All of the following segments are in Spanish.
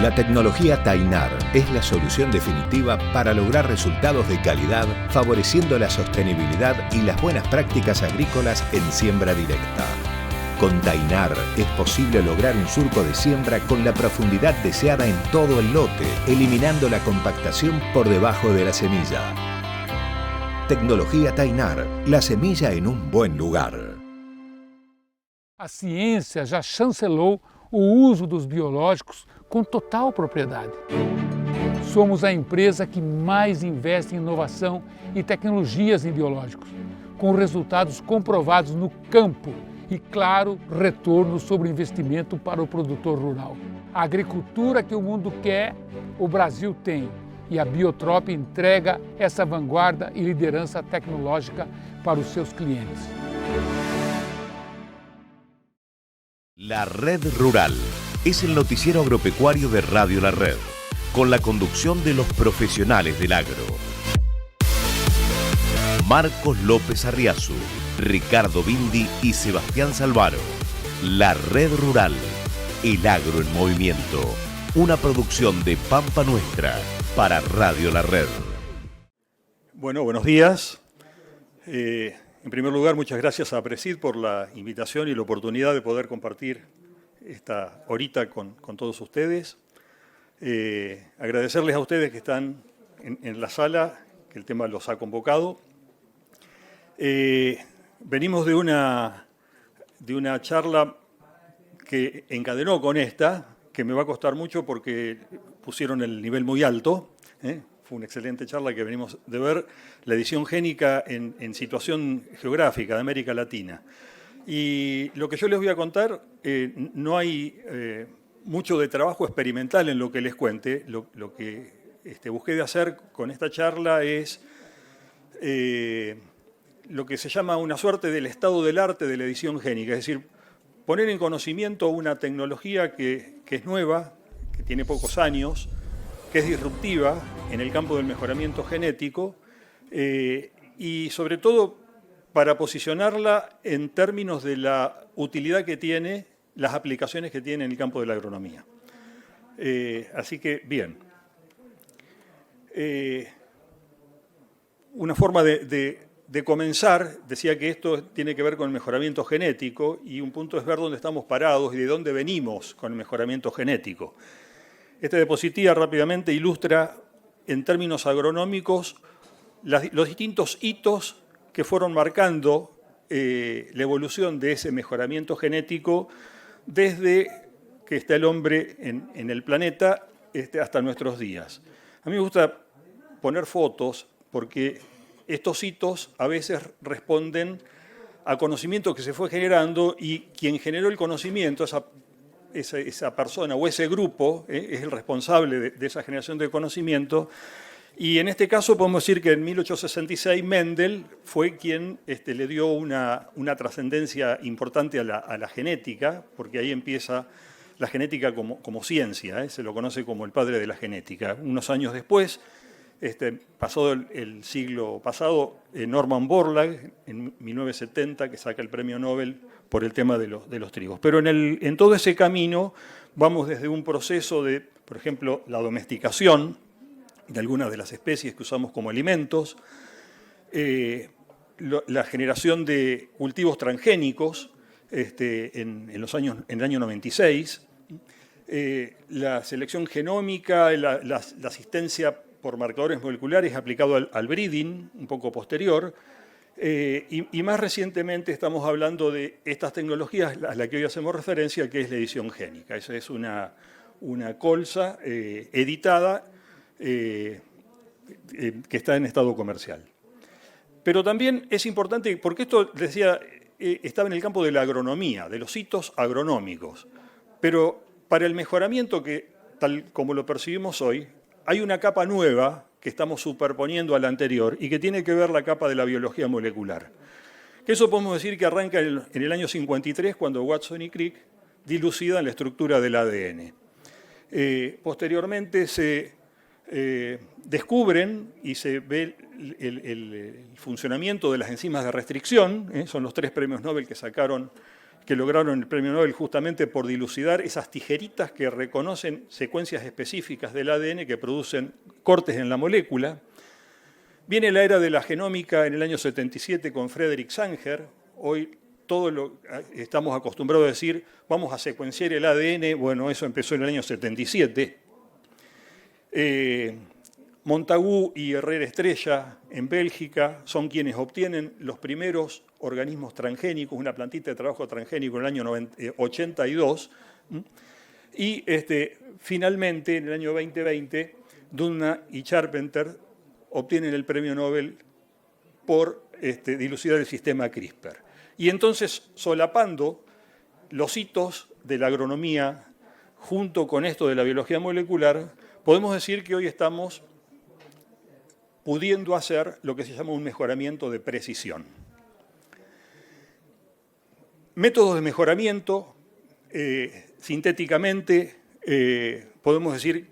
La tecnología Tainar es la solución definitiva para lograr resultados de calidad, favoreciendo la sostenibilidad y las buenas prácticas agrícolas en siembra directa. Con Tainar es posible lograr un surco de siembra con la profundidad deseada en todo el lote, eliminando la compactación por debajo de la semilla. Tecnologia Tainar, la semilla em bom lugar. A ciência já chancelou o uso dos biológicos com total propriedade. Somos a empresa que mais investe em inovação e tecnologias em biológicos, com resultados comprovados no campo e, claro, retorno sobre o investimento para o produtor rural. A agricultura que o mundo quer, o Brasil tem. E a Biotrop entrega essa vanguarda e liderança tecnológica para os seus clientes. La Red Rural es el noticiero agropecuario de Radio La Red, con la conducción de los profesionales del agro. Marcos López Arriazu, Ricardo Bindi y Sebastián Salvaro. La Red Rural, el agro en movimiento. Una producción de Pampa Nuestra para Radio La Red. Bueno, buenos días. En primer lugar, muchas gracias a Presid por la invitación y la oportunidad de poder compartir esta horita con todos ustedes. Agradecerles a ustedes que están en la sala, que el tema los ha convocado. Venimos de una charla que encadenó con esta, que me va a costar mucho porque pusieron el nivel muy alto. Fue una excelente charla que venimos de ver, la edición génica en situación geográfica de América Latina. Y lo que yo les voy a contar, no hay mucho de trabajo experimental en lo que les cuente. Lo que busqué de hacer con esta charla es lo que se llama una suerte del estado del arte de la edición génica, es decir, poner en conocimiento una tecnología que es nueva, que tiene pocos años, que es disruptiva en el campo del mejoramiento genético y sobre todo para posicionarla en términos de la utilidad que tiene, las aplicaciones que tiene en el campo de la agronomía. Así que, bien. Una forma de comenzar, decía que esto tiene que ver con el mejoramiento genético y un punto es ver dónde estamos parados y de dónde venimos con el mejoramiento genético. Esta diapositiva rápidamente ilustra en términos agronómicos los distintos hitos que fueron marcando la evolución de ese mejoramiento genético desde que está el hombre en el planeta hasta nuestros días. A mí me gusta poner fotos porque estos hitos a veces responden a conocimiento que se fue generando y quien generó el conocimiento, esa persona o ese grupo es el responsable de esa generación de conocimiento. Y en este caso podemos decir que en 1866 Mendel fue quien le dio una trascendencia importante a la genética, porque ahí empieza la genética como ciencia, se lo conoce como el padre de la genética. Unos años después, pasado el siglo pasado, Norman Borlaug, en 1970, que saca el premio Nobel por el tema de los trigos. Pero en todo ese camino vamos desde un proceso de, por ejemplo, la domesticación de algunas de las especies que usamos como alimentos, la generación de cultivos transgénicos en el año 96, la selección genómica, la asistencia por marcadores moleculares aplicado al breeding, un poco posterior, y más recientemente estamos hablando de estas tecnologías a las que hoy hacemos referencia, que es la edición génica. Esa es una colza editada que está en estado comercial. Pero también es importante, porque esto, decía, estaba en el campo de la agronomía, de los hitos agronómicos, pero para el mejoramiento que, tal como lo percibimos hoy, hay una capa nueva que estamos superponiendo a la anterior y que tiene que ver la capa de la biología molecular. Que eso podemos decir que arranca en el año 53, cuando Watson y Crick dilucidan la estructura del ADN. Posteriormente se descubren y se ve el funcionamiento de las enzimas de restricción, son los 3 premios Nobel que sacaron que lograron el premio Nobel justamente por dilucidar esas tijeritas que reconocen secuencias específicas del ADN que producen cortes en la molécula. Viene la era de la genómica en el año 77 con Frederick Sanger. Hoy estamos acostumbrados a decir, vamos a secuenciar el ADN. Bueno, eso empezó en el año 77. Montagu y Herrera Estrella en Bélgica son quienes obtienen los primeros organismos transgénicos, una plantita de trabajo transgénico en el año 82. Y finalmente, en el año 2020, Doudna y Charpenter obtienen el premio Nobel por dilucidar el sistema CRISPR. Y entonces, solapando los hitos de la agronomía junto con esto de la biología molecular, podemos decir que hoy estamos pudiendo hacer lo que se llama un mejoramiento de precisión. Métodos de mejoramiento, sintéticamente, podemos decir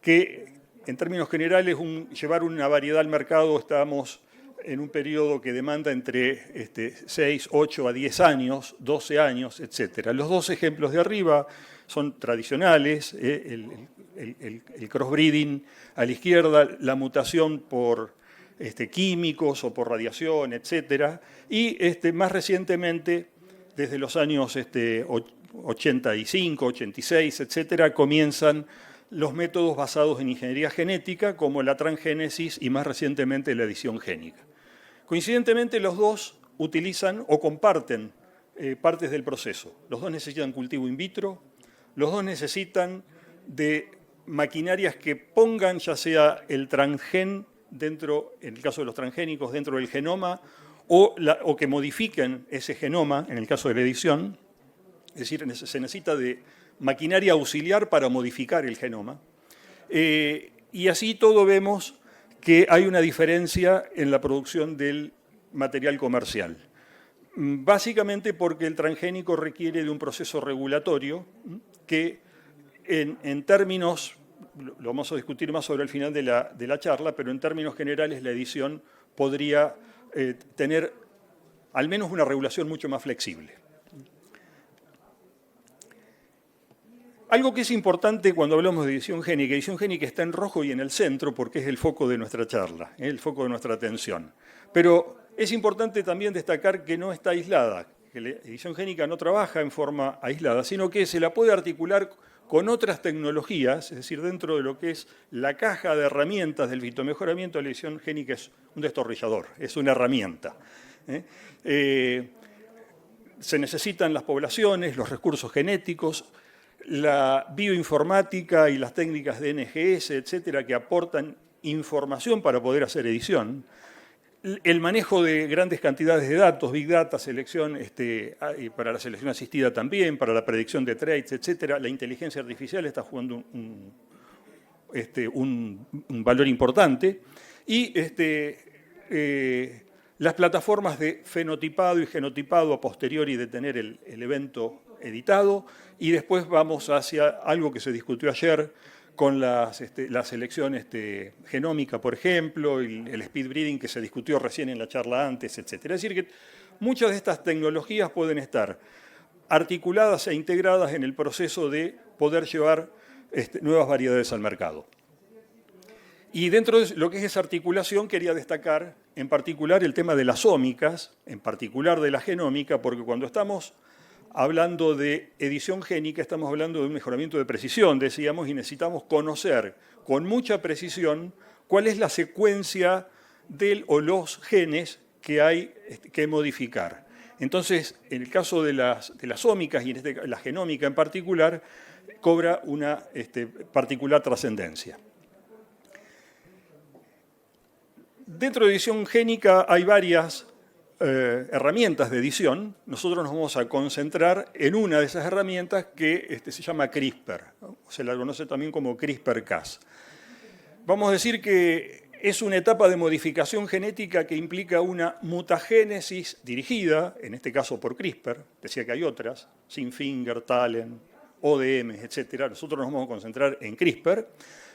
que en términos generales llevar una variedad al mercado estamos en un periodo que demanda entre 6, 8 a 10 años, 12 años, etc. Los dos ejemplos de arriba son tradicionales, el crossbreeding a la izquierda, la mutación por químicos o por radiación, etc. Y más recientemente, desde los años 85, 86, etc., comienzan los métodos basados en ingeniería genética, como la transgénesis y más recientemente la edición génica. Coincidentemente, los dos utilizan o comparten partes del proceso. Los dos necesitan cultivo in vitro, los dos necesitan de maquinarias que pongan ya sea el transgen dentro, en el caso de los transgénicos, dentro del genoma, o que modifiquen ese genoma, en el caso de la edición. Es decir, se necesita de maquinaria auxiliar para modificar el genoma. Y así todo vemos que hay una diferencia en la producción del material comercial. Básicamente porque el transgénico requiere de un proceso regulatorio que en términos, lo vamos a discutir más sobre el final de la charla, pero en términos generales la edición podría tener al menos una regulación mucho más flexible. Algo que es importante cuando hablamos de edición génica está en rojo y en el centro porque es el foco de nuestra charla, el foco de nuestra atención. Pero es importante también destacar que no está aislada, que la edición génica no trabaja en forma aislada, sino que se la puede articular con otras tecnologías, es decir, dentro de lo que es la caja de herramientas del fitomejoramiento, la edición génica es un destornillador, es una herramienta. Se necesitan las poblaciones, los recursos genéticos, la bioinformática y las técnicas de NGS, etcétera, que aportan información para poder hacer edición. El manejo de grandes cantidades de datos, Big Data, selección, y para la selección asistida también, para la predicción de traits, etcétera. La inteligencia artificial está jugando un valor importante. Y las plataformas de fenotipado y genotipado a posteriori de tener el evento editado. Y después vamos hacia algo que se discutió ayer, con la selección genómica, por ejemplo, el speed breeding que se discutió recién en la charla antes, etc. Es decir, que muchas de estas tecnologías pueden estar articuladas e integradas en el proceso de poder llevar nuevas variedades al mercado. Y dentro de lo que es esa articulación quería destacar en particular el tema de las ómicas, en particular de la genómica, porque cuando estamos hablando de edición génica, estamos hablando de un mejoramiento de precisión, decíamos, y necesitamos conocer con mucha precisión cuál es la secuencia del o los genes que hay que modificar. Entonces, en el caso de las ómicas y la genómica en particular, cobra una particular trascendencia. Dentro de edición génica hay varias herramientas de edición. Nosotros nos vamos a concentrar en una de esas herramientas que se llama CRISPR. Se la conoce también como CRISPR-Cas. Vamos a decir que es una etapa de modificación genética que implica una mutagénesis dirigida, en este caso por CRISPR, decía que hay otras, Sinfinger, Tallen, ODM, etc. Nosotros nos vamos a concentrar en CRISPR,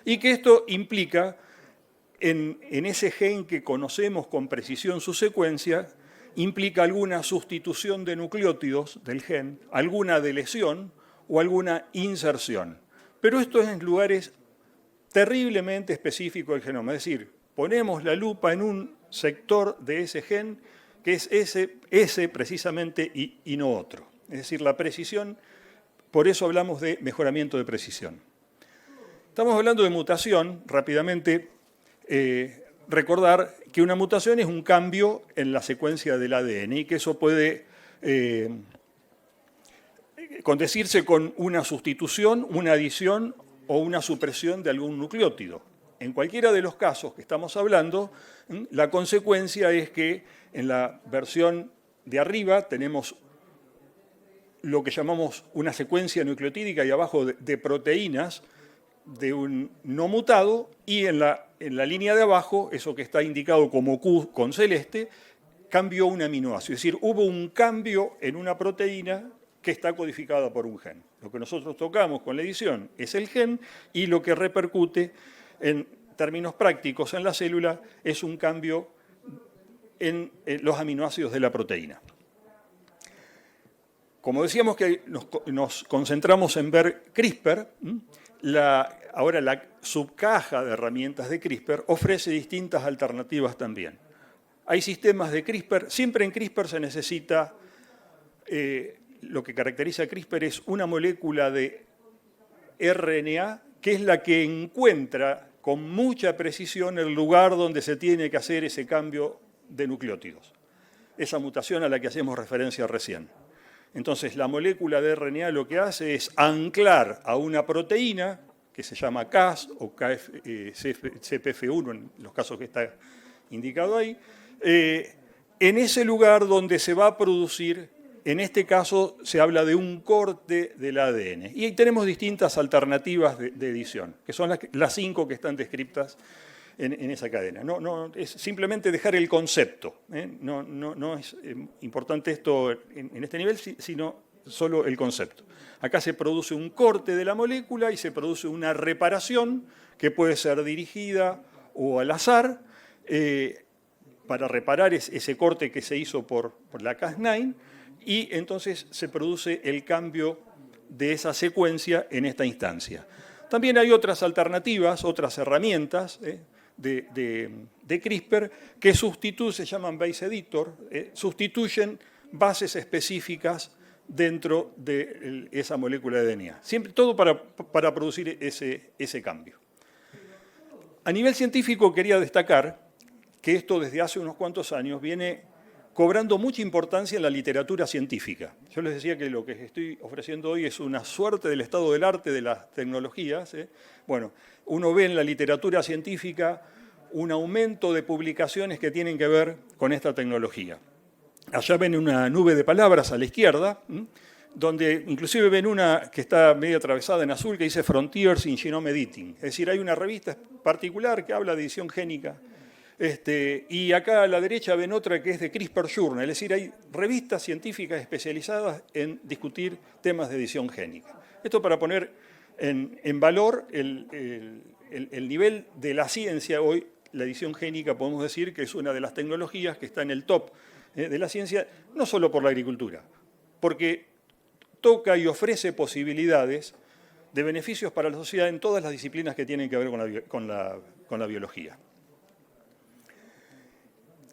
y que esto implica en ese gen que conocemos con precisión su secuencia, implica alguna sustitución de nucleótidos del gen, alguna deleción o alguna inserción. Pero esto es en lugares terriblemente específicos del genoma, es decir, ponemos la lupa en un sector de ese gen que es ese precisamente y no otro. Es decir, la precisión, por eso hablamos de mejoramiento de precisión. Estamos hablando de mutación, rápidamente recordar que una mutación es un cambio en la secuencia del ADN y que eso puede condecirse con una sustitución, una adición o una supresión de algún nucleótido. En cualquiera de los casos que estamos hablando, la consecuencia es que en la versión de arriba tenemos lo que llamamos una secuencia nucleotídica y abajo de proteínas de un no mutado, y en la línea de abajo, eso que está indicado como Q con celeste, cambió un aminoácido. Es decir, hubo un cambio en una proteína que está codificada por un gen. Lo que nosotros tocamos con la edición es el gen, y lo que repercute en términos prácticos en la célula es un cambio en los aminoácidos de la proteína. Como decíamos que nos concentramos en ver CRISPR, ahora la subcaja de herramientas de CRISPR ofrece distintas alternativas también. Hay sistemas de CRISPR, siempre en CRISPR se necesita, lo que caracteriza a CRISPR es una molécula de RNA que es la que encuentra con mucha precisión el lugar donde se tiene que hacer ese cambio de nucleótidos, esa mutación a la que hacemos referencia recién. Entonces, la molécula de RNA lo que hace es anclar a una proteína que se llama Cas o CPF1, en los casos que está indicado ahí, en ese lugar donde se va a producir, en este caso se habla de un corte del ADN. Y ahí tenemos distintas alternativas de edición, que son las 5 que están descritas en esa cadena. No, es simplemente dejar el concepto. No es importante esto en este nivel, sino solo el concepto. Acá se produce un corte de la molécula y se produce una reparación que puede ser dirigida o al azar para reparar ese corte que se hizo por la Cas9, y entonces se produce el cambio de esa secuencia en esta instancia. También hay otras alternativas, otras herramientas de CRISPR que se llaman base editor, sustituyen bases específicas dentro de esa molécula de DNA. Siempre, todo para producir ese cambio. A nivel científico quería destacar que esto desde hace unos cuantos años viene cobrando mucha importancia en la literatura científica. Yo les decía que lo que estoy ofreciendo hoy es una suerte del estado del arte de las tecnologías. Bueno, uno ve en la literatura científica un aumento de publicaciones que tienen que ver con esta tecnología. Allá ven una nube de palabras a la izquierda, donde inclusive ven una que está medio atravesada en azul que dice Frontiers in Genome Editing. Es decir, hay una revista particular que habla de edición génica. Y acá a la derecha ven otra que es de CRISPR Journal, es decir, hay revistas científicas especializadas en discutir temas de edición génica. Esto para poner en valor el nivel de la ciencia hoy. La edición génica podemos decir que es una de las tecnologías que está en el top de la ciencia, no solo por la agricultura, porque toca y ofrece posibilidades de beneficios para la sociedad en todas las disciplinas que tienen que ver con la biología.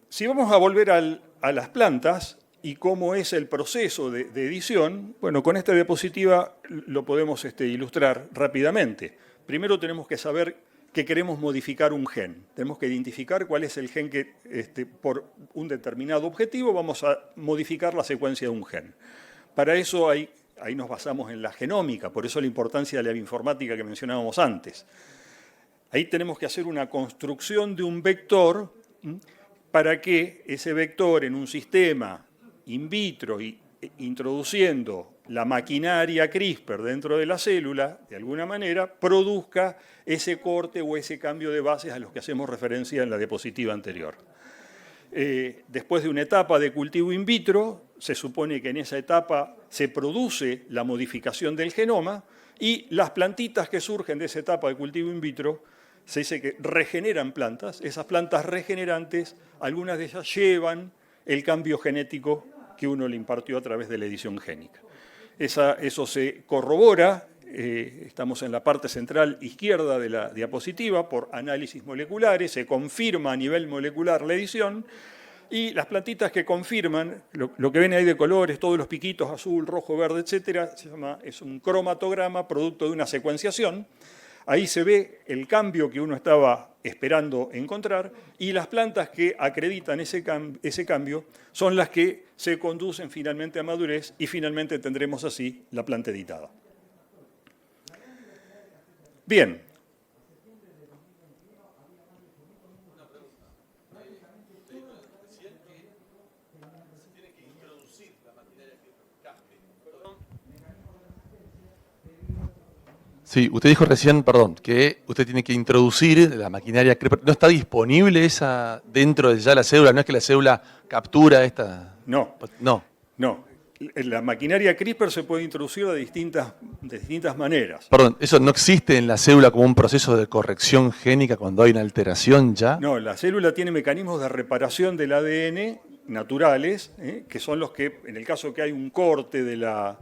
Si vamos a volver a las plantas y cómo es el proceso de edición, bueno, con esta diapositiva lo podemos ilustrar rápidamente. Primero tenemos que saber que queremos modificar un gen. Tenemos que identificar cuál es el gen que, por un determinado objetivo, vamos a modificar la secuencia de un gen. Para eso ahí nos basamos en la genómica, por eso la importancia de la bioinformática que mencionábamos antes. Ahí tenemos que hacer una construcción de un vector para que ese vector en un sistema in vitro y introduciendo la maquinaria CRISPR dentro de la célula, de alguna manera, produzca ese corte o ese cambio de bases a los que hacemos referencia en la diapositiva anterior. Después de una etapa de cultivo in vitro, se supone que en esa etapa se produce la modificación del genoma y las plantitas que surgen de esa etapa de cultivo in vitro se dice que regeneran plantas. Esas plantas regenerantes, algunas de ellas llevan el cambio genético que uno le impartió a través de la edición génica. Eso se corrobora, estamos en la parte central izquierda de la diapositiva, por análisis moleculares, se confirma a nivel molecular la edición, y las plantitas que confirman, lo que ven ahí de colores, todos los piquitos azul, rojo, verde, etcétera, es un cromatograma producto de una secuenciación. Ahí se ve el cambio que uno estaba esperando encontrar, y las plantas que acreditan ese cambio son las que se conducen finalmente a madurez, y finalmente tendremos así la planta editada. Bien. Sí, usted dijo recién, perdón, que usted tiene que introducir la maquinaria CRISPR. ¿No está disponible esa dentro de ya la célula? ¿No es que la célula captura esta? No. No. No. La maquinaria CRISPR se puede introducir de distintas maneras. Perdón, ¿eso no existe en la célula como un proceso de corrección génica cuando hay una alteración ya? No, la célula tiene mecanismos de reparación del ADN naturales, que son los que, en el caso que hay un corte de la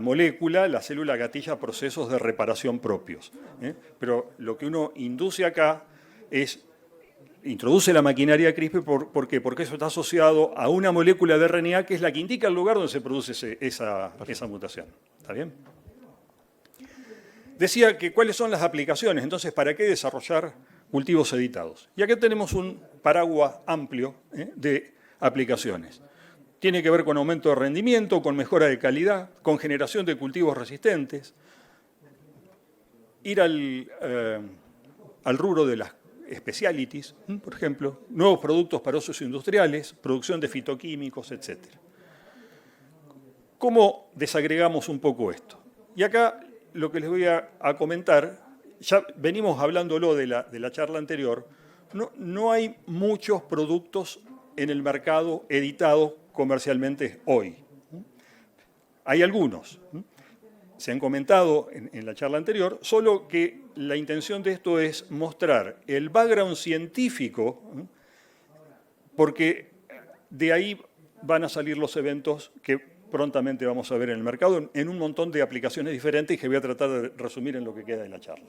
molécula, la célula gatilla procesos de reparación propios. Pero lo que uno induce acá es, introduce la maquinaria CRISPR, ¿por qué? Porque eso está asociado a una molécula de RNA que es la que indica el lugar donde se produce esa mutación. ¿Está bien? Decía que cuáles son las aplicaciones, entonces, ¿para qué desarrollar cultivos editados? Y acá tenemos un paraguas amplio de aplicaciones. Tiene que ver con aumento de rendimiento, con mejora de calidad, con generación de cultivos resistentes, ir al rubro de las specialities, por ejemplo, nuevos productos para usos industriales, producción de fitoquímicos, etc. ¿Cómo desagregamos un poco esto? Y acá lo que les voy a comentar, ya venimos hablándolo de la charla anterior, no hay muchos productos en el mercado editados comercialmente hoy. Hay algunos, se han comentado en la charla anterior, solo que la intención de esto es mostrar el background científico, porque de ahí van a salir los eventos que prontamente vamos a ver en el mercado en un montón de aplicaciones diferentes, que voy a tratar de resumir en lo que queda de la charla.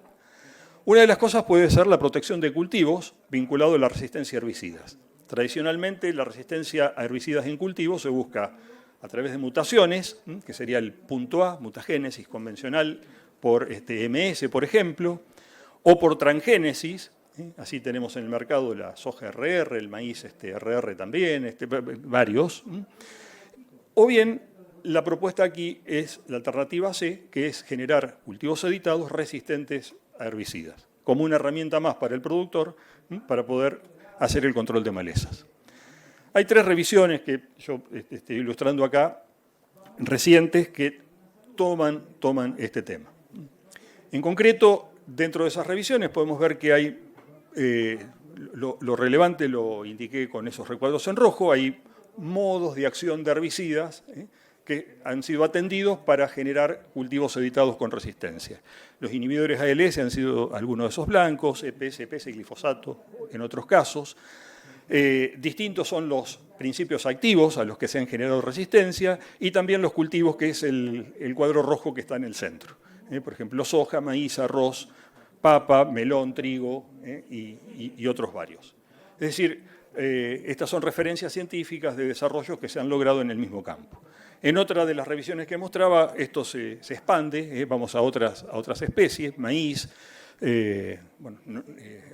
Una de las cosas puede ser la protección de cultivos vinculado a la resistencia a herbicidas. Tradicionalmente, la resistencia a herbicidas en cultivos se busca a través de mutaciones, que sería el punto A, mutagénesis convencional por MS, por ejemplo, o por transgénesis. Así tenemos en el mercado la soja RR, el maíz RR también, varios. O bien, la propuesta aquí es la alternativa C, que es generar cultivos editados resistentes a herbicidas, como una herramienta más para el productor para poder hacer el control de malezas. Hay 3 revisiones que yo estoy ilustrando acá, recientes, que toman este tema. En concreto, dentro de esas revisiones podemos ver que hay, lo relevante lo indiqué con esos recuadros en rojo, hay modos de acción de herbicidas que han sido atendidos para generar cultivos editados con resistencia. Los inhibidores ALS han sido algunos de esos blancos, EPS, EPS y glifosato en otros casos. Distintos son los principios activos a los que se han generado resistencia y también los cultivos, que es el cuadro rojo que está en el centro. Por ejemplo, soja, maíz, arroz, papa, melón, trigo y otros varios. Es decir, estas son referencias científicas de desarrollos que se han logrado en el mismo campo. En otra de las revisiones que mostraba, esto se expande, vamos a otras especies, maíz,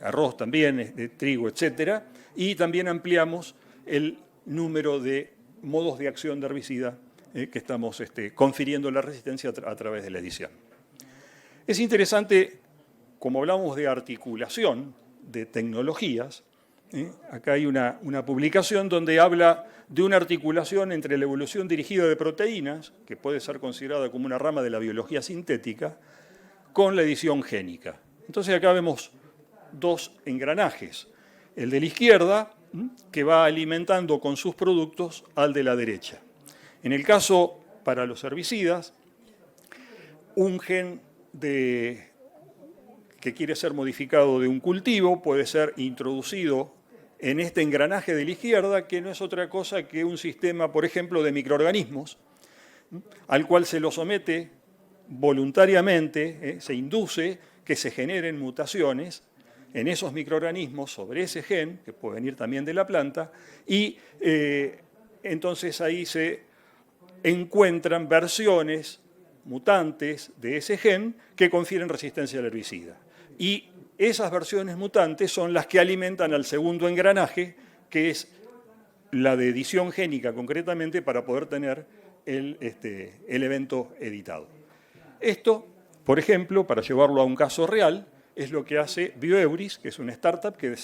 arroz también, trigo, etc. Y también ampliamos el número de modos de acción de herbicida que estamos confiriendo la resistencia a través de la edición. Es interesante, como hablamos de articulación de tecnologías, acá hay una publicación donde habla de una articulación entre la evolución dirigida de proteínas, que puede ser considerada como una rama de la biología sintética, con la edición génica. Entonces acá vemos 2 engranajes. El de la izquierda, que va alimentando con sus productos al de la derecha. En el caso, para los herbicidas, un gen que quiere ser modificado de un cultivo puede ser introducido en este engranaje de la izquierda, que no es otra cosa que un sistema, por ejemplo, de microorganismos, al cual se lo somete voluntariamente, se induce que se generen mutaciones en esos microorganismos sobre ese gen, que puede venir también de la planta, y entonces ahí se encuentran versiones mutantes de ese gen que confieren resistencia al herbicida. Y esas versiones mutantes son las que alimentan al segundo engranaje, que es la de edición génica concretamente, para poder tener el evento editado. Esto, por ejemplo, para llevarlo a un caso real, es lo que hace Bioeuris, que es una startup que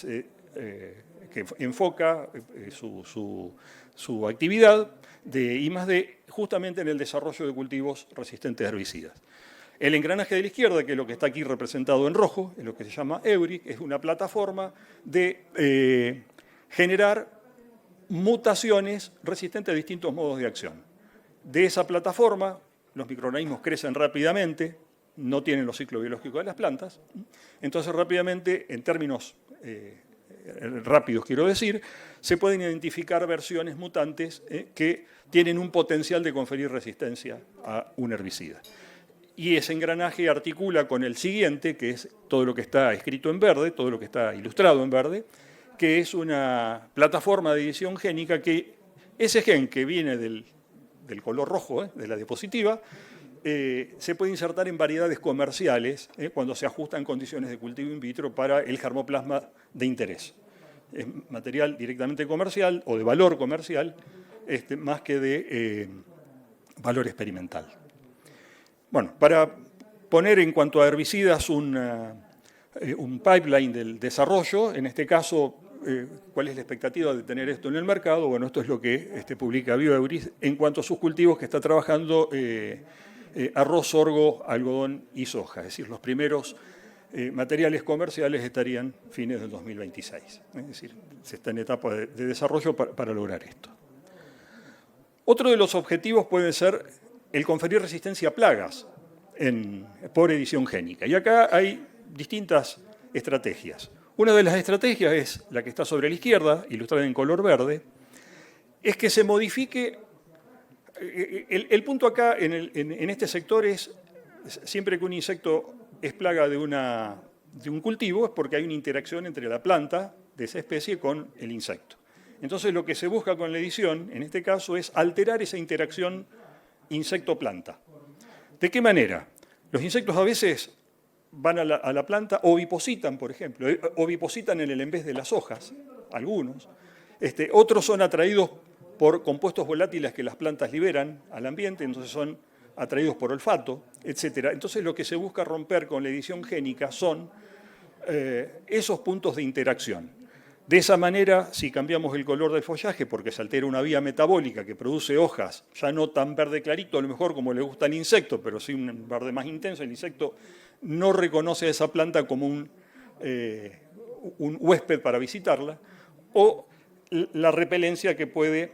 enfoca su actividad de I+D justamente en el desarrollo de cultivos resistentes a herbicidas. El engranaje de la izquierda, que es lo que está aquí representado en rojo, es lo que se llama Euric, es una plataforma de generar mutaciones resistentes a distintos modos de acción. De esa plataforma, los microorganismos crecen rápidamente, no tienen los ciclos biológicos de las plantas, entonces rápidamente, en términos rápidos quiero decir, se pueden identificar versiones mutantes que tienen un potencial de conferir resistencia a un herbicida. Y ese engranaje articula con el siguiente, que es todo lo que está escrito en verde, todo lo que está ilustrado en verde, que es una plataforma de edición génica que ese gen que viene del color rojo de la diapositiva se puede insertar en variedades comerciales cuando se ajustan condiciones de cultivo in vitro para el germoplasma de interés. Es material directamente comercial o de valor comercial más que de valor experimental. Bueno, para poner en cuanto a herbicidas un pipeline del desarrollo, en este caso, ¿cuál es la expectativa de tener esto en el mercado? Bueno, esto es lo que publica Bioeuris en cuanto a sus cultivos que está trabajando arroz, sorgo, algodón y soja. Es decir, los primeros materiales comerciales estarían fines del 2026. Es decir, se está en etapa de desarrollo para lograr esto. Otro de los objetivos puede ser el conferir resistencia a plagas por edición génica. Y acá hay distintas estrategias. Una de las estrategias es la que está sobre la izquierda, ilustrada en color verde, es que se modifique. El punto acá en este sector es, siempre que un insecto es plaga de un cultivo, es porque hay una interacción entre la planta de esa especie con el insecto. Entonces lo que se busca con la edición, en este caso, es alterar esa interacción insecto-planta. ¿De qué manera? Los insectos a veces van a la planta, ovipositan, por ejemplo, ovipositan en el embés de las hojas, algunos. Otros son atraídos por compuestos volátiles que las plantas liberan al ambiente, entonces son atraídos por olfato, etc. Entonces lo que se busca romper con la edición génica son esos puntos de interacción. De esa manera, si cambiamos el color del follaje, porque se altera una vía metabólica que produce hojas, ya no tan verde clarito, a lo mejor como le gusta al insecto, pero sí un verde más intenso, el insecto no reconoce a esa planta como un huésped para visitarla, o la repelencia que puede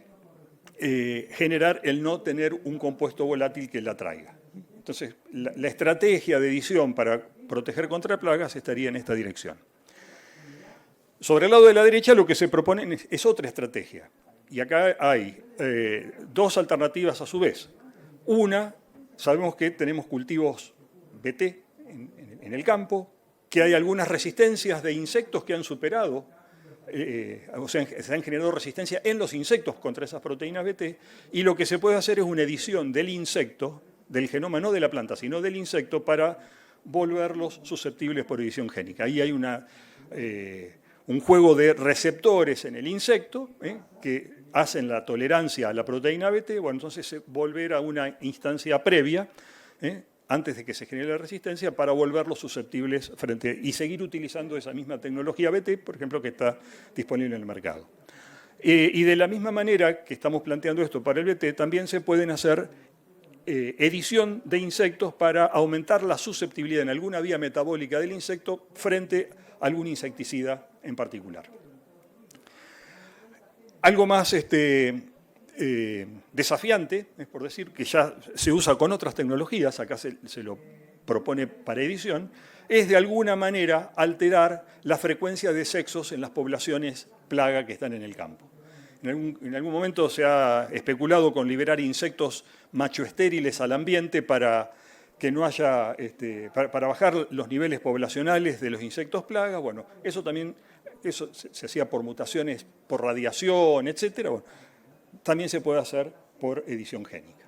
generar el no tener un compuesto volátil que la atraiga. Entonces, la estrategia de edición para proteger contra plagas estaría en esta dirección. Sobre el lado de la derecha lo que se propone es otra estrategia. Y acá hay dos alternativas a su vez. Una, sabemos que tenemos cultivos BT en el campo, que hay algunas resistencias de insectos que han superado, o sea, se han generado resistencia en los insectos contra esas proteínas BT, y lo que se puede hacer es una edición del insecto, del genoma no de la planta, sino del insecto, para volverlos susceptibles por edición génica. Ahí hay un juego de receptores en el insecto que hacen la tolerancia a la proteína BT, bueno, entonces volver a una instancia previa, antes de que se genere la resistencia, para volverlos susceptibles y seguir utilizando esa misma tecnología BT, por ejemplo, que está disponible en el mercado. Y de la misma manera que estamos planteando esto para el BT, también se pueden hacer edición de insectos para aumentar la susceptibilidad en alguna vía metabólica del insecto frente a algún insecticida en particular. Algo más desafiante, es por decir, que ya se usa con otras tecnologías, acá se lo propone para edición, es de alguna manera alterar la frecuencia de sexos en las poblaciones plaga que están en el campo. En algún momento se ha especulado con liberar insectos machoestériles al ambiente para que no haya, para bajar los niveles poblacionales de los insectos plagas. Bueno, eso también se hacía por mutaciones, por radiación, etc. Bueno, también se puede hacer por edición génica.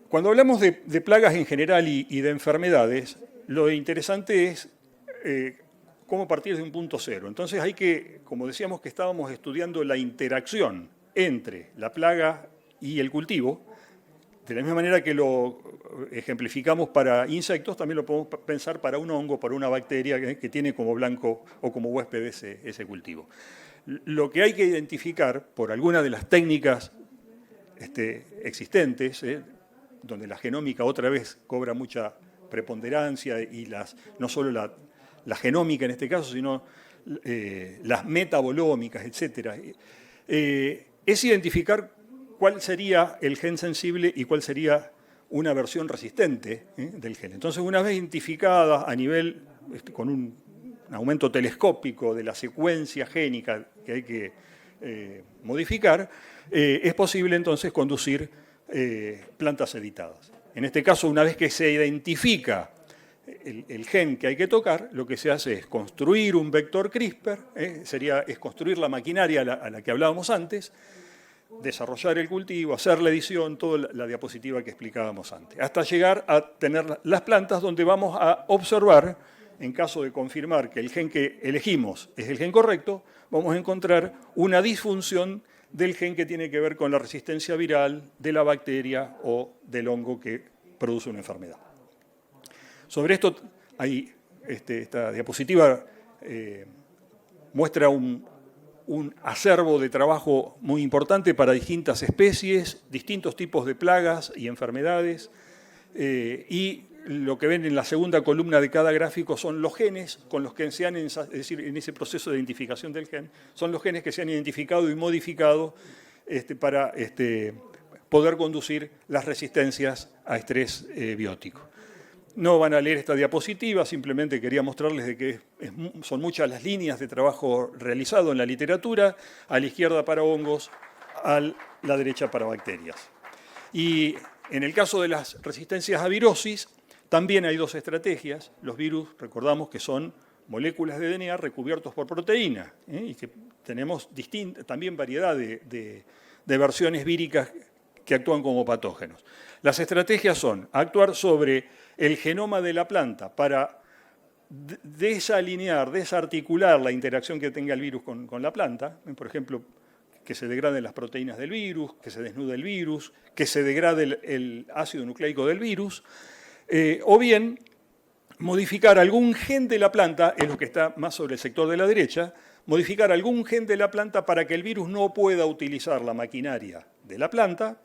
Cuando hablamos de plagas en general y de enfermedades, lo interesante es cómo partir de un punto cero. Entonces hay que, como decíamos que estábamos estudiando la interacción entre la plaga y el cultivo, de la misma manera que lo ejemplificamos para insectos, también lo podemos pensar para un hongo, para una bacteria que tiene como blanco o como huésped ese cultivo. Lo que hay que identificar por alguna de las técnicas existentes, donde la genómica otra vez cobra mucha preponderancia y no solo la genómica en este caso, sino las metabolómicas, etc. Es identificar cuál sería el gen sensible y cuál sería una versión resistente del gen. Entonces, una vez identificada a nivel, con un aumento telescópico de la secuencia génica que hay que modificar, es posible entonces conducir plantas editadas. En este caso, una vez que se identifica el gen que hay que tocar, lo que se hace es construir un vector CRISPR, es construir la maquinaria a la que hablábamos antes, desarrollar el cultivo, hacer la edición, toda la diapositiva que explicábamos antes, hasta llegar a tener las plantas donde vamos a observar, en caso de confirmar que el gen que elegimos es el gen correcto, vamos a encontrar una disfunción del gen que tiene que ver con la resistencia viral de la bacteria o del hongo que produce una enfermedad. Sobre esto, esta diapositiva muestra un acervo de trabajo muy importante para distintas especies, distintos tipos de plagas y enfermedades, y lo que ven en la segunda columna de cada gráfico son los genes con los que se han, es decir, en ese proceso de identificación del gen, son los genes que se han identificado y modificado para poder conducir las resistencias a estrés biótico. No van a leer esta diapositiva, simplemente quería mostrarles de que son muchas las líneas de trabajo realizado en la literatura, a la izquierda para hongos, a la derecha para bacterias. Y en el caso de las resistencias a virosis, también hay dos estrategias. Los virus, recordamos que son moléculas de DNA recubiertos por proteína, y que tenemos también variedad de versiones víricas que actúan como patógenos. Las estrategias son actuar sobre el genoma de la planta para desalinear, desarticular la interacción que tenga el virus con la planta, por ejemplo, que se degraden las proteínas del virus, que se desnude el virus, que se degrade el ácido nucleico del virus, o bien modificar algún gen de la planta, es lo que está más sobre el sector de la derecha, modificar algún gen de la planta para que el virus no pueda utilizar la maquinaria de la planta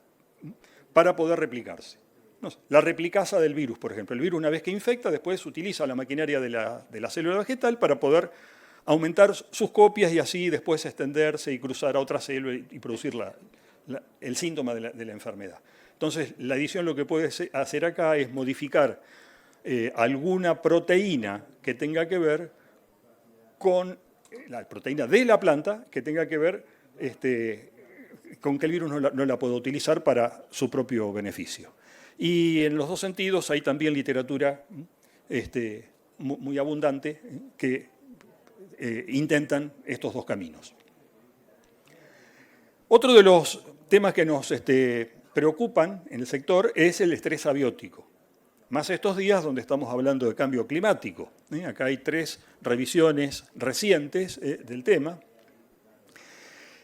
para poder replicarse. No sé, la replicasa del virus, por ejemplo. El virus, una vez que infecta, después utiliza la maquinaria de la célula vegetal para poder aumentar sus copias y así después extenderse y cruzar a otra célula y producir el síntoma de la enfermedad. Entonces, la edición lo que puede hacer acá es modificar alguna proteína que tenga que ver con la proteína de la planta, que tenga que ver con que el virus no la pueda utilizar para su propio beneficio. Y en los dos sentidos hay también literatura muy abundante que intentan estos dos caminos. Otro de los temas que nos preocupan en el sector es el estrés abiótico. Más estos días donde estamos hablando de cambio climático. Acá hay 3 revisiones recientes del tema.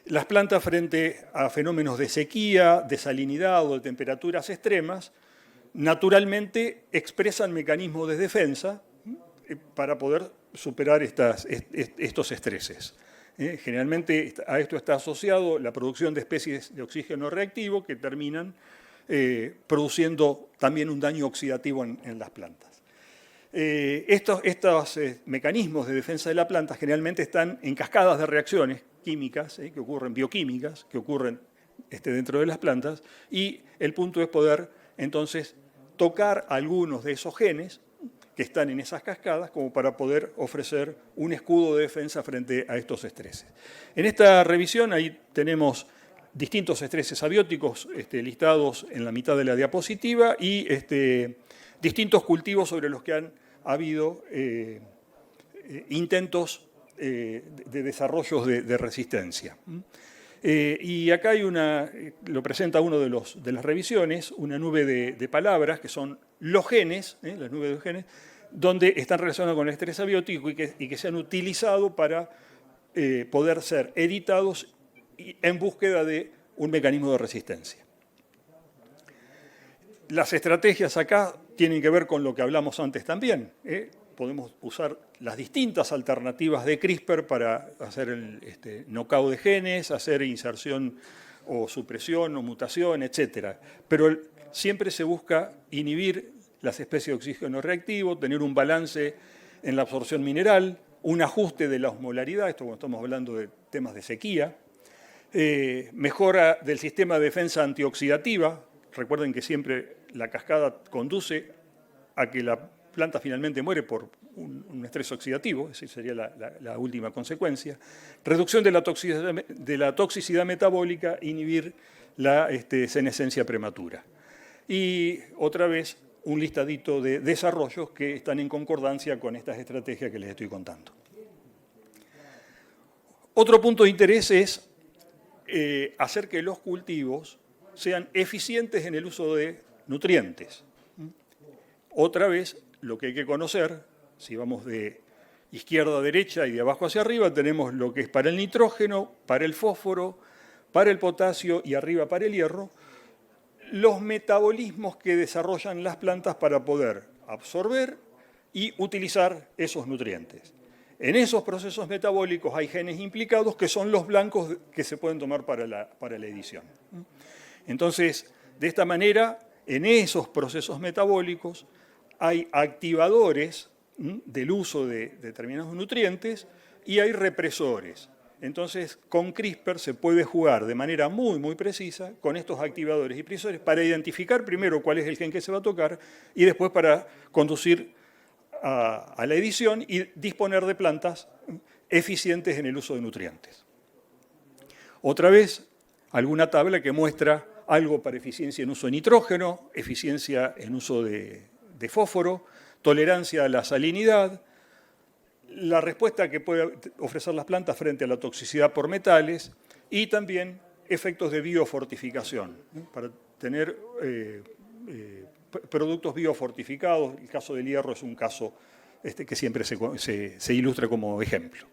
Las plantas frente a fenómenos de sequía, de salinidad o de temperaturas extremas, naturalmente expresan mecanismos de defensa para poder superar estos estreses. Generalmente a esto está asociado la producción de especies de oxígeno reactivo que terminan produciendo también un daño oxidativo en las plantas. Estos mecanismos de defensa de la planta generalmente están en cascadas de reacciones químicas, que ocurren, bioquímicas, que ocurren dentro de las plantas, y el punto es poder entonces tocar algunos de esos genes que están en esas cascadas como para poder ofrecer un escudo de defensa frente a estos estreses. En esta revisión ahí tenemos distintos estreses abióticos listados en la mitad de la diapositiva y distintos cultivos sobre los que han habido intentos de desarrollos de resistencia. Y acá hay lo presenta uno de las revisiones, una nube de palabras que son los genes, las nubes de genes, donde están relacionados con el estrés abiótico y que se han utilizado para poder ser editados en búsqueda de un mecanismo de resistencia. Las estrategias acá tienen que ver con lo que hablamos antes también. Podemos usar las distintas alternativas de CRISPR para hacer el knockout de genes, hacer inserción o supresión o mutación, etc. Pero siempre se busca inhibir las especies de oxígeno reactivo, tener un balance en la absorción mineral, un ajuste de la osmolaridad, esto cuando estamos hablando de temas de sequía, mejora del sistema de defensa antioxidativa. Recuerden que siempre la cascada conduce a que la planta finalmente muere por un estrés oxidativo, esa sería la última consecuencia. Reducción de la toxicidad metabólica, inhibir la senescencia prematura. Y otra vez, un listadito de desarrollos que están en concordancia con estas estrategias que les estoy contando. Otro punto de interés es hacer que los cultivos sean eficientes en el uso de nutrientes. Otra vez, lo que hay que conocer, si vamos de izquierda a derecha y de abajo hacia arriba, tenemos lo que es para el nitrógeno, para el fósforo, para el potasio y arriba para el hierro, los metabolismos que desarrollan las plantas para poder absorber y utilizar esos nutrientes. En esos procesos metabólicos hay genes implicados que son los blancos que se pueden tomar para la edición. Entonces, de esta manera, en esos procesos metabólicos hay activadores del uso de determinados nutrientes y hay represores. Entonces, con CRISPR se puede jugar de manera muy, muy precisa con estos activadores y represores para identificar primero cuál es el gen que se va a tocar y después para conducir a la edición y disponer de plantas eficientes en el uso de nutrientes. Otra vez, alguna tabla que muestra algo para eficiencia en uso de nitrógeno, eficiencia en uso de fósforo, tolerancia a la salinidad, la respuesta que puede ofrecer las plantas frente a la toxicidad por metales y también efectos de biofortificación, para tener productos biofortificados. El caso del hierro es un caso que siempre se ilustra como ejemplo.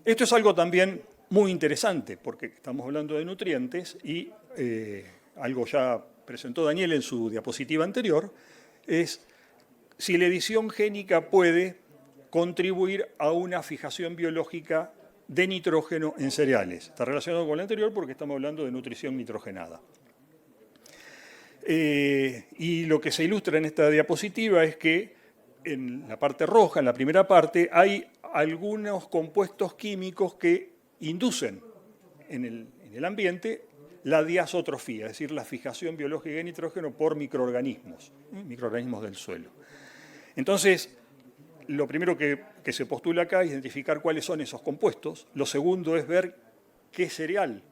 Esto es algo también muy interesante, porque estamos hablando de nutrientes y algo ya presentó Daniel en su diapositiva anterior, es si la edición génica puede contribuir a una fijación biológica de nitrógeno en cereales. Está relacionado con la anterior porque estamos hablando de nutrición nitrogenada. Y lo que se ilustra en esta diapositiva es que en la parte roja, en la primera parte, hay algunos compuestos químicos que inducen en el ambiente la diazotrofía, es decir, la fijación biológica de nitrógeno por microorganismos del suelo. Entonces, lo primero que se postula acá es identificar cuáles son esos compuestos. Lo segundo es ver qué cereal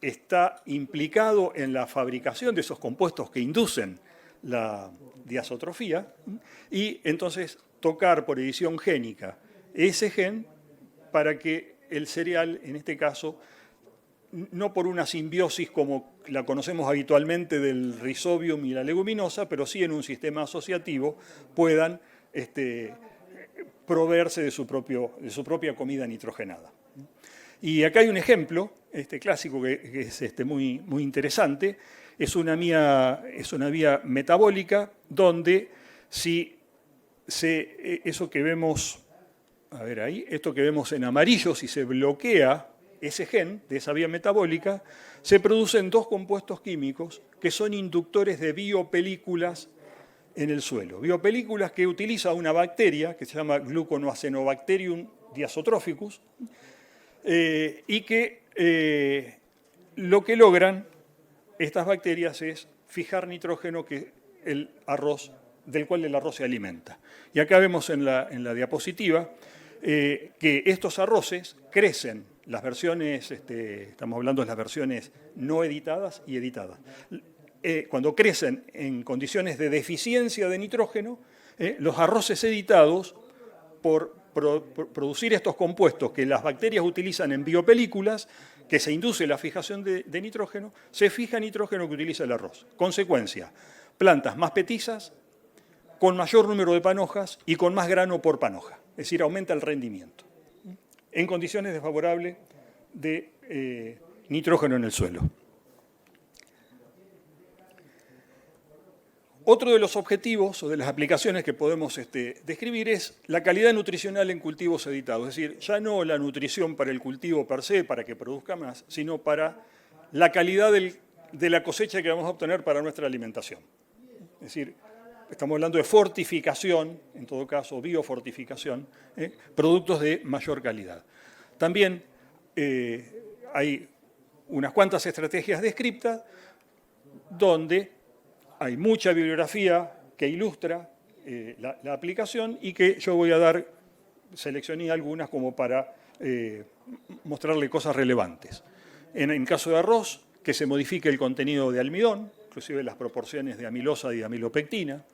está implicado en la fabricación de esos compuestos que inducen la diazotrofía y entonces tocar por edición génica ese gen para que el cereal, en este caso, no por una simbiosis como la conocemos habitualmente del Rhizobium y la leguminosa, pero sí en un sistema asociativo puedan proveerse de su propia comida nitrogenada. Y acá hay un ejemplo clásico que es muy, muy interesante. Es una vía metabólica donde eso que vemos, esto que vemos en amarillo, si se bloquea ese gen de esa vía metabólica, se producen dos compuestos químicos que son inductores de biopelículas en el suelo. Biopelículas que utiliza una bacteria que se llama Gluconoacenobacterium diazotrophicus y que lo que logran estas bacterias es fijar nitrógeno del cual el arroz se alimenta. Y acá vemos en la diapositiva que estos arroces crecen, las versiones, estamos hablando de las versiones no editadas y editadas. Cuando crecen en condiciones de deficiencia de nitrógeno, los arroces editados, por producir estos compuestos que las bacterias utilizan en biopelículas, que se induce la fijación de nitrógeno, se fija nitrógeno que utiliza el arroz. Consecuencia, plantas más petizas, con mayor número de panojas y con más grano por panoja. Es decir, aumenta el rendimiento en condiciones desfavorables de nitrógeno en el suelo. Otro de los objetivos o de las aplicaciones que podemos describir es la calidad nutricional en cultivos editados. Es decir, ya no la nutrición para el cultivo per se, para que produzca más, sino para la calidad de la cosecha que vamos a obtener para nuestra alimentación. Es decir, estamos hablando de fortificación, en todo caso biofortificación, productos de mayor calidad. También hay unas cuantas estrategias descriptas donde hay mucha bibliografía que ilustra la aplicación y que yo voy a seleccioné algunas como para mostrarle cosas relevantes. En el caso de arroz, que se modifique el contenido de almidón, inclusive las proporciones de amilosa y amilopectina.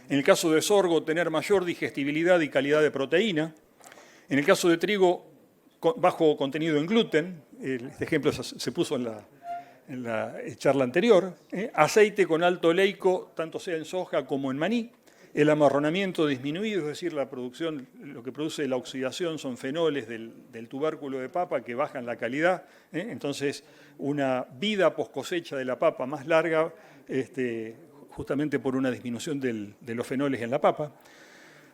En el caso de sorgo, tener mayor digestibilidad y calidad de proteína. En el caso de trigo, bajo contenido en gluten. Este ejemplo se puso en la charla anterior. Aceite con alto oleico, tanto sea en soja como en maní. El amarronamiento disminuido, es decir, la producción, lo que produce la oxidación son fenoles del tubérculo de papa que bajan la calidad. Entonces, una vida post cosecha de la papa más larga, justamente por una disminución de los fenoles en la papa.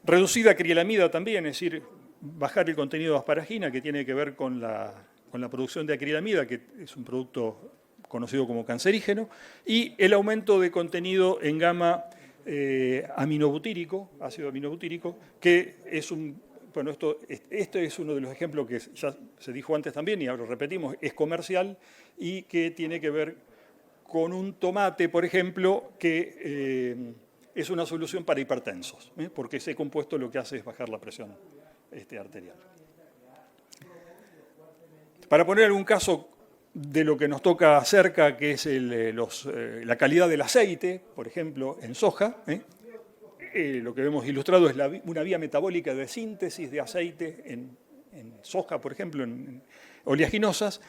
Reducida acrilamida también, es decir, bajar el contenido de asparagina, que tiene que ver con la producción de acrilamida, que es un producto conocido como cancerígeno, y el aumento de contenido en gamma aminobutírico, ácido aminobutírico, que es este es uno de los ejemplos que ya se dijo antes también, y ahora lo repetimos, es comercial y que tiene que ver con un tomate, por ejemplo, que es una solución para hipertensos, porque ese compuesto lo que hace es bajar la presión arterial. Para poner algún caso de lo que nos toca cerca, que es la calidad del aceite, por ejemplo, en soja, lo que vemos ilustrado es una vía metabólica de síntesis de aceite en soja, por ejemplo, en oleaginosas.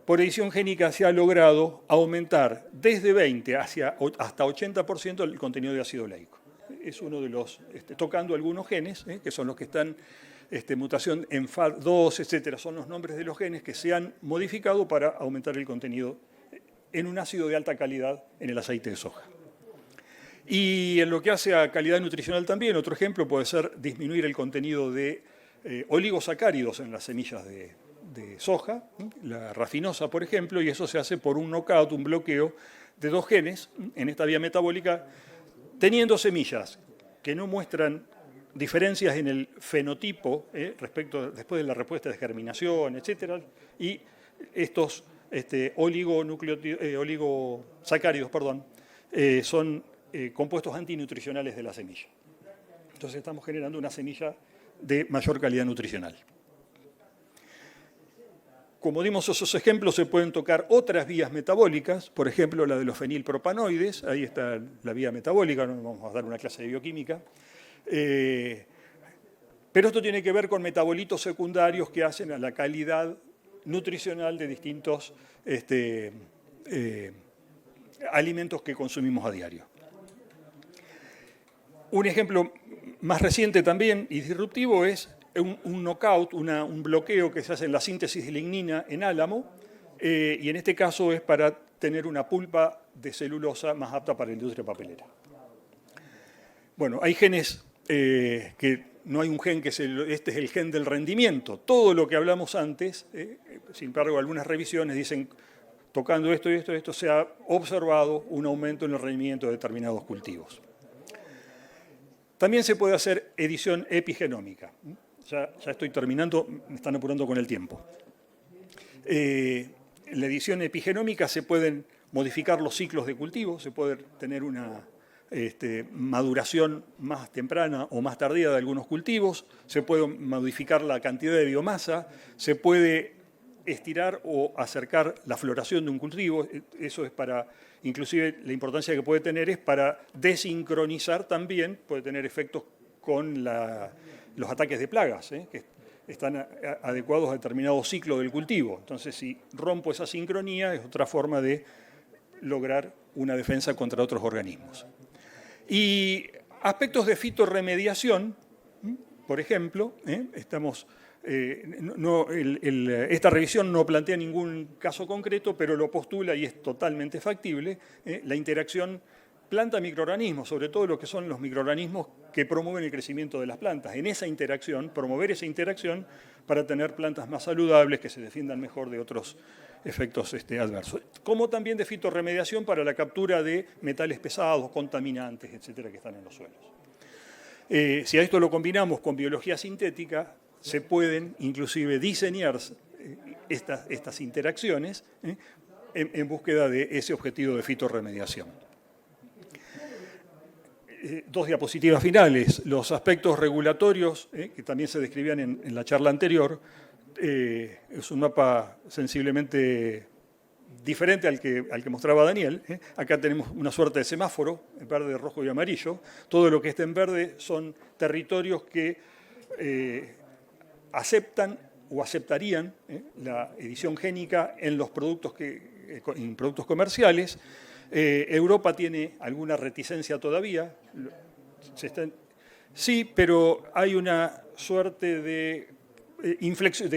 Por edición génica se ha logrado aumentar desde 20 hasta 80% el contenido de ácido oleico. Es uno de los, tocando algunos genes, que son los que están mutación en FAD2, etcétera, son los nombres de los genes que se han modificado para aumentar el contenido en un ácido de alta calidad en el aceite de soja. Y en lo que hace a calidad nutricional también, otro ejemplo puede ser disminuir el contenido de oligosacáridos en las semillas de soja, la rafinosa, por ejemplo, y eso se hace por un knockout, un bloqueo de dos genes en esta vía metabólica, teniendo semillas que no muestran diferencias en el fenotipo después de la respuesta de germinación, etcétera, y estos oligosacáridos, son compuestos antinutricionales de la semilla. Entonces estamos generando una semilla de mayor calidad nutricional. Como dimos esos ejemplos, se pueden tocar otras vías metabólicas, por ejemplo, la de los fenilpropanoides, ahí está la vía metabólica, no vamos a dar una clase de bioquímica, pero esto tiene que ver con metabolitos secundarios que hacen a la calidad nutricional de distintos alimentos que consumimos a diario. Un ejemplo más reciente también y disruptivo es un knockout, un bloqueo que se hace en la síntesis de lignina en álamo, y en este caso es para tener una pulpa de celulosa más apta para la industria papelera. Bueno, hay genes que no hay un gen que este es el gen del rendimiento. Todo lo que hablamos antes, sin embargo, algunas revisiones dicen, tocando esto y esto, se ha observado un aumento en el rendimiento de determinados cultivos. También se puede hacer edición epigenómica. Ya estoy terminando, me están apurando con el tiempo. En la edición epigenómica se pueden modificar los ciclos de cultivo, se puede tener una maduración más temprana o más tardía de algunos cultivos, se puede modificar la cantidad de biomasa, se puede estirar o acercar la floración de un cultivo. Eso es para, inclusive la importancia que puede tener es para desincronizar también, puede tener efectos con los ataques de plagas, que están adecuados a determinado ciclo del cultivo. Entonces, si rompo esa sincronía, es otra forma de lograr una defensa contra otros organismos. Y aspectos de fitorremediación, por ejemplo, esta revisión no plantea ningún caso concreto, pero lo postula y es totalmente factible, la interacción planta-microorganismos, sobre todo lo que son los microorganismos que promueven el crecimiento de las plantas. En esa interacción, promover esa interacción para tener plantas más saludables que se defiendan mejor de otros efectos adversos. Como también de fitorremediación para la captura de metales pesados, contaminantes, etcétera, que están en los suelos. Si a esto lo combinamos con biología sintética, se pueden inclusive diseñar estas interacciones en búsqueda de ese objetivo de fitorremediación. Dos diapositivas finales. Los aspectos regulatorios, que también se describían en la charla anterior, es un mapa sensiblemente diferente al que mostraba Daniel. Acá tenemos una suerte de semáforo, en verde, rojo y amarillo. Todo lo que está en verde son territorios que aceptan o aceptarían la edición génica en los productos, en productos comerciales. Europa tiene alguna reticencia todavía. Sí, pero hay una suerte de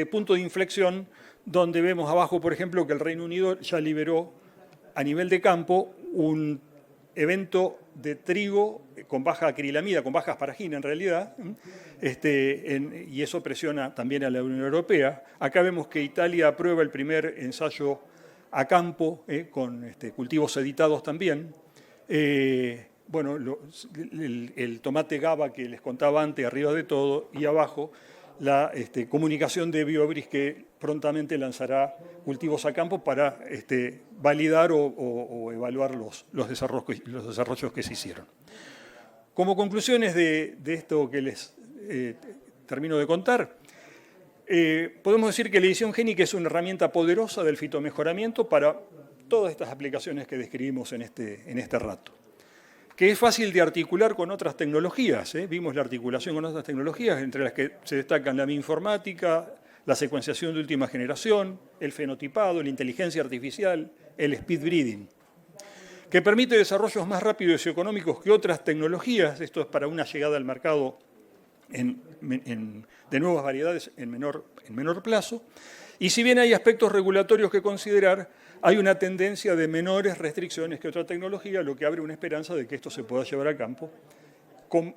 punto de inflexión donde vemos abajo, por ejemplo, que el Reino Unido ya liberó a nivel de campo un evento de trigo con baja acrilamida, con baja asparagina en realidad, y eso presiona también a la Unión Europea. Acá vemos que Italia aprueba el primer ensayo a campo, con cultivos editados también. Bueno, el tomate GABA que les contaba antes, arriba de todo, y abajo la comunicación de Biobris, que prontamente lanzará cultivos a campo para validar o evaluar los desarrollos que se hicieron. Como conclusiones de esto que les termino de contar, podemos decir que la edición génica es una herramienta poderosa del fitomejoramiento para todas estas aplicaciones que describimos en este rato, que es fácil de articular con otras tecnologías. Vimos la articulación con otras tecnologías, entre las que se destacan la bioinformática, la secuenciación de última generación, el fenotipado, la inteligencia artificial, el speed breeding, que permite desarrollos más rápidos y económicos que otras tecnologías. Esto es para una llegada al mercado de nuevas variedades en menor plazo. Y si bien hay aspectos regulatorios que considerar, hay una tendencia de menores restricciones que otra tecnología, lo que abre una esperanza de que esto se pueda llevar a campo con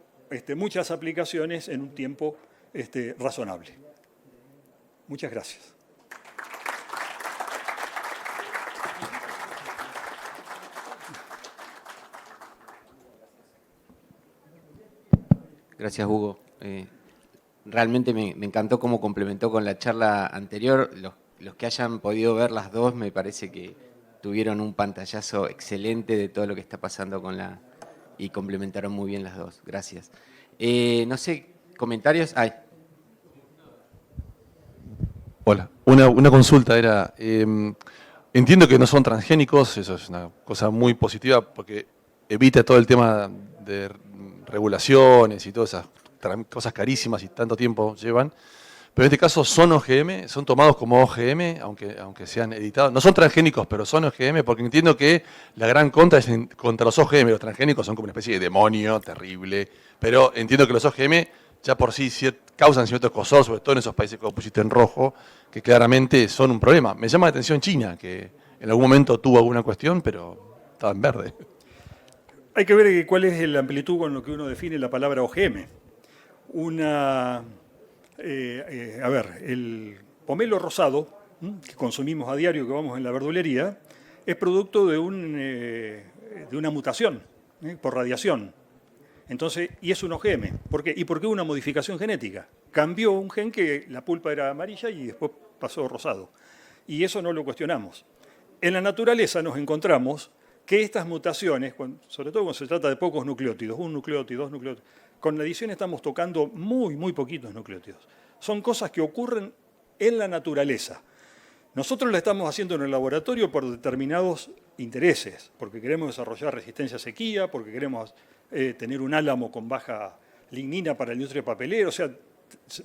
muchas aplicaciones en un tiempo razonable. Muchas gracias. Gracias, Hugo. Realmente me encantó cómo complementó con la charla anterior. Los que hayan podido ver las dos, me parece que tuvieron un pantallazo excelente de todo lo que está pasando y complementaron muy bien las dos. Gracias. No sé, ¿comentarios? Hola, una consulta era, entiendo que no son transgénicos, eso es una cosa muy positiva porque evita todo el tema de regulaciones y todas esas cosas carísimas y tanto tiempo llevan, pero en este caso son OGM, son tomados como OGM, aunque sean editados. No son transgénicos, pero son OGM, porque entiendo que la gran contra es contra los OGM. Los transgénicos son como una especie de demonio terrible, pero entiendo que los OGM ya por sí causan cierto escozor, sobre todo en esos países que vos pusiste en rojo, que claramente son un problema. Me llama la atención China, que en algún momento tuvo alguna cuestión, pero estaba en verde. Hay que ver cuál es la amplitud con lo que uno define la palabra OGM. El pomelo rosado, que consumimos a diario, que vamos en la verdulería, es producto de una mutación por radiación. Entonces, y es un OGM. ¿Por qué? ¿Y por qué una modificación genética? Cambió un gen que la pulpa era amarilla y después pasó rosado. Y eso no lo cuestionamos. En la naturaleza nos encontramos que estas mutaciones, sobre todo cuando se trata de pocos nucleótidos, un nucleótido, dos nucleótidos, con la edición estamos tocando muy, muy poquitos nucleótidos. Son cosas que ocurren en la naturaleza. Nosotros la estamos haciendo en el laboratorio por determinados intereses, porque queremos desarrollar resistencia a sequía, porque queremos tener un álamo con baja lignina para la industria papelera, o sea,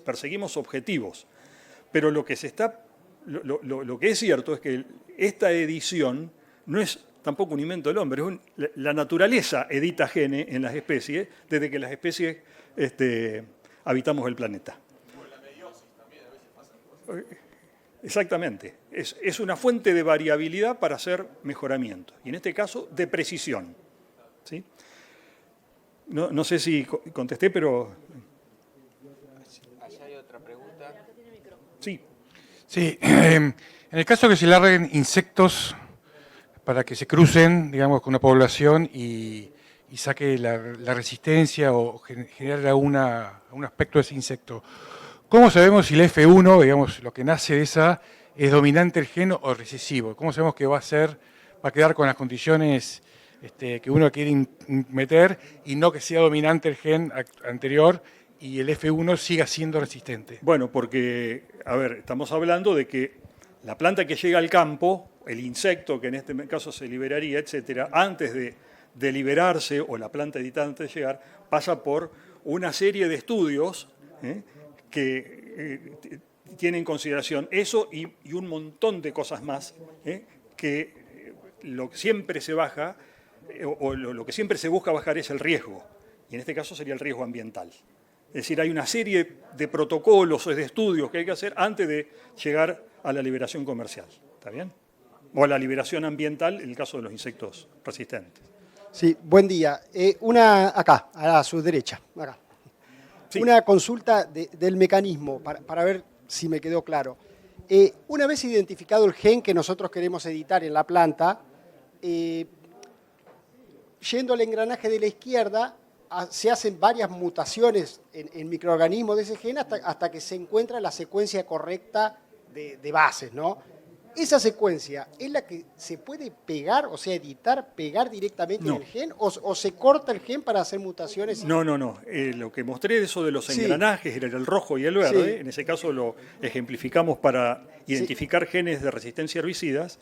perseguimos objetivos. Pero lo que es cierto es que esta edición no es tampoco un invento del hombre, la naturaleza edita genes en las especies desde que las especies habitamos el planeta. Exactamente. Es una fuente de variabilidad para hacer mejoramiento. Y en este caso, de precisión. ¿Sí? No sé si contesté, pero... Allá hay otra pregunta. Sí. Sí, en el caso que se larguen insectos para que se crucen, digamos, con una población y saque la resistencia o generar algún aspecto de ese insecto, ¿cómo sabemos si el F1, digamos, lo que nace de esa, es dominante el gen o recesivo? ¿Cómo sabemos que va a quedar con las condiciones que uno quiere meter y no que sea dominante el gen anterior y el F1 siga siendo resistente? Bueno, porque, a ver, estamos hablando de que la planta que llega al campo, el insecto que en este caso se liberaría, etcétera, antes de liberarse, o la planta editada antes de llegar, pasa por una serie de estudios que tienen en consideración eso y un montón de cosas más que lo que siempre se baja o lo que siempre se busca bajar es el riesgo, y en este caso sería el riesgo ambiental. Es decir, hay una serie de protocolos o de estudios que hay que hacer antes de llegar a la liberación comercial, ¿está bien? O a la liberación ambiental en el caso de los insectos resistentes. Sí, buen día. Acá, a su derecha, acá. Sí. Una consulta del mecanismo para ver si me quedó claro. Una vez identificado el gen que nosotros queremos editar en la planta, yendo al engranaje de la izquierda, se hacen varias mutaciones en microorganismos de ese gen hasta que se encuentra la secuencia correcta de bases, ¿no? ¿Esa secuencia es la que se puede pegar, o sea, pegar directamente en el gen? ¿O se corta el gen para hacer mutaciones? No. Lo que mostré de eso de los engranajes, era el rojo y el verde, en ese caso lo ejemplificamos para identificar genes de resistencia a herbicidas.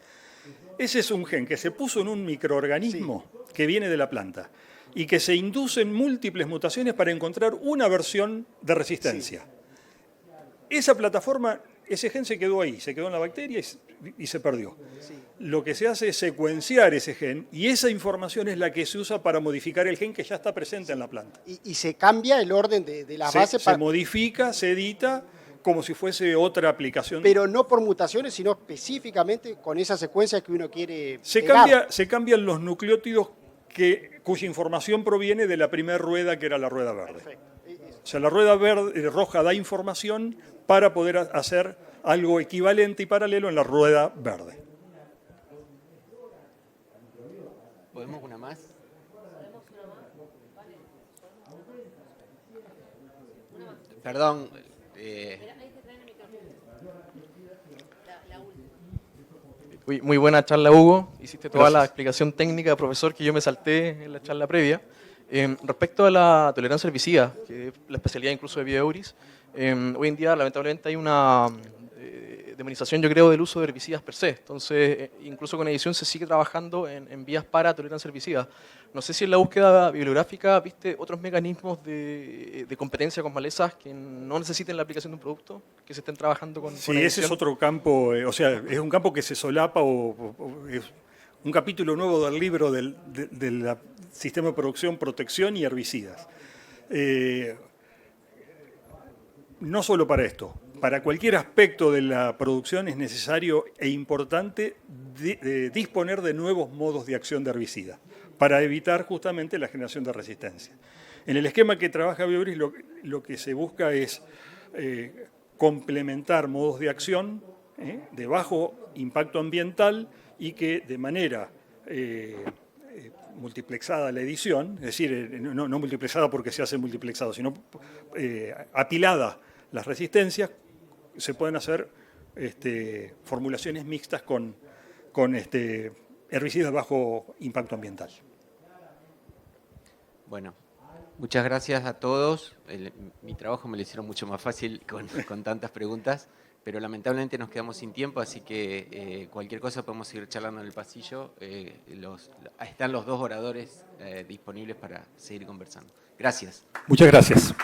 Ese es un gen que se puso en un microorganismo que viene de la planta y que se inducen múltiples mutaciones para encontrar una versión de resistencia. Esa plataforma, ese gen se quedó ahí, se quedó en la bacteria y se perdió. Lo que se hace es secuenciar ese gen y esa información es la que se usa para modificar el gen que ya está presente en la planta. Y se cambia el orden de las bases. Se modifica, se edita como si fuese otra aplicación. Pero no por mutaciones, sino específicamente con esa secuencia que uno quiere Se cambian los nucleótidos cuya información proviene de la primera rueda, que era la rueda verde. Perfecto. O sea, la rueda roja da información para poder hacer algo equivalente y paralelo en la rueda verde. ¿Podemos una más? Perdón. Muy buena charla, Hugo. Hiciste toda la explicación técnica, profesor, que yo me salté en la charla previa. Respecto a la tolerancia al herbicida, que es la especialidad incluso de Bioeuris, hoy en día lamentablemente hay una demonización, yo creo, del uso de herbicidas per se. Entonces, incluso con edición se sigue trabajando en vías para tolerancia al herbicida. No sé si en la búsqueda bibliográfica viste otros mecanismos de competencia con malezas que no necesiten la aplicación de un producto, que se estén trabajando con edición. Ese es otro campo, o sea, es un campo que se solapa o es un capítulo nuevo del libro del sistema de producción, protección y herbicidas. No solo para esto, para cualquier aspecto de la producción es necesario e importante disponer de nuevos modos de acción de herbicida para evitar justamente la generación de resistencia. En el esquema que trabaja Bioeuris lo que se busca es complementar modos de acción de bajo impacto ambiental y que de manera multiplexada la edición, es decir, no multiplexada porque se hace multiplexado, sino apilada las resistencias, se pueden hacer formulaciones mixtas con con herbicidas de bajo impacto ambiental. Bueno, muchas gracias a todos. Mi trabajo me lo hicieron mucho más fácil con tantas preguntas, pero lamentablemente nos quedamos sin tiempo, así que cualquier cosa podemos seguir charlando en el pasillo. Están los dos oradores disponibles para seguir conversando. Gracias. Muchas gracias.